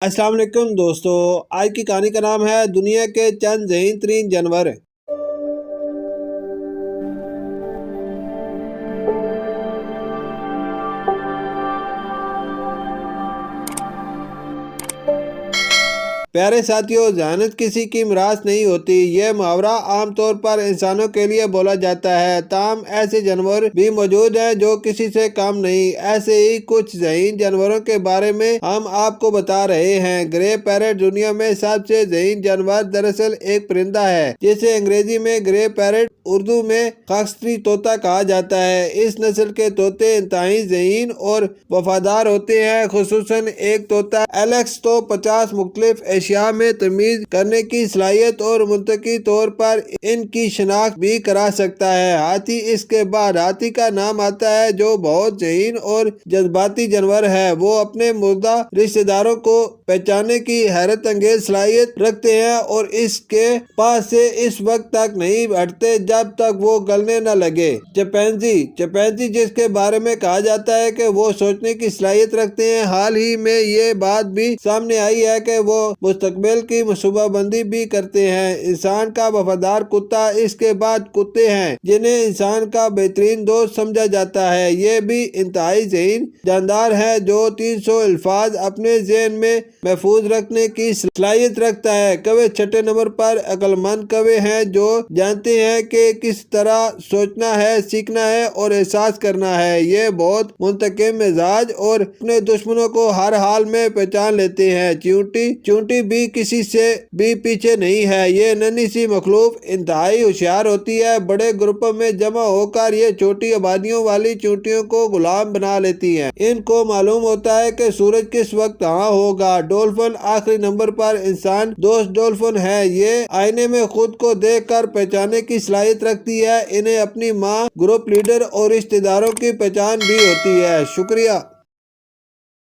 السلام علیکم دوستو، آج کی کہانی کا نام ہے دنیا کے چند ذہین ترین جانور۔ پیارے ساتھیوں، ذہانت کسی کی میراث نہیں ہوتی۔ یہ محاورہ عام طور پر انسانوں کے لیے بولا جاتا ہے، تاہم ایسے جانور بھی موجود ہیں جو کسی سے کم نہیں۔ ایسے ہی کچھ ذہین جانوروں کے بارے میں ہم آپ کو بتا رہے ہیں۔ گرے پیرٹ دنیا میں سب سے ذہین جانور دراصل ایک پرندہ ہے جسے انگریزی میں گرے پیرٹ، اردو میں خاکستری طوطا کہا جاتا ہے۔ اس نسل کے طوطے انتہائی ذہین اور وفادار ہوتے ہیں، خصوصاً ایک طوطا ایلکس تو 50 مختلف اشیاء میں تمیز کرنے کی صلاحیت اور منطقی طور پر ان کی شناخت بھی کرا سکتا ہے۔ ہاتھی اس کے بعد ہاتھی کا نام آتا ہے، جو بہت ذہین اور جذباتی جانور ہے۔ وہ اپنے مردہ رشتہ داروں کو پہچاننے کی حیرت انگیز صلاحیت رکھتے ہیں اور اس کے پاس سے اس وقت تک نہیں ہٹتے جب تک وہ گلنے نہ لگے۔ چمپینزی جس کے بارے میں کہا جاتا ہے کہ وہ سوچنے کی صلاحیت رکھتے ہیں، حال ہی میں یہ بات بھی سامنے آئی ہے کہ وہ مستقبل کی منصوبہ بندی بھی کرتے ہیں۔ انسان کا وفادار کتا اس کے بعد کتے ہیں جنہیں انسان کا بہترین دوست سمجھا جاتا ہے۔ یہ بھی انتہائی ذہین جاندار ہے جو 300 الفاظ اپنے ذہن میں محفوظ رکھنے کی صلاحیت رکھتا ہے۔ کوے چھٹے نمبر پر عقل مند کوے ہیں جو جانتے ہیں کہ کس طرح سوچنا ہے، سیکھنا ہے اور احساس کرنا ہے۔ یہ بہت منتقم مزاج اور اپنے دشمنوں کو ہر حال میں پہچان لیتے ہیں۔ چیونٹی بھی کسی سے بھی پیچھے نہیں ہے۔ یہ ننھی سی مخلوق انتہائی ہوشیار ہوتی ہے۔ بڑے گروپوں میں جمع ہو کر یہ چھوٹی آبادیوں والی چیونٹیوں کو غلام بنا لیتی ہیں۔ ان کو معلوم ہوتا ہے کہ سورج کس وقت کہاں ہوگا۔ ڈولفن آخری نمبر پر انسان دوست ڈولفن ہے۔ یہ آئینے میں خود کو دیکھ کر پہچاننے کی صلاحیت رکھتی ہے۔ انہیں اپنی ماں، گروپ لیڈر اور رشتہ داروں کی پہچان بھی ہوتی ہے۔ شکریہ۔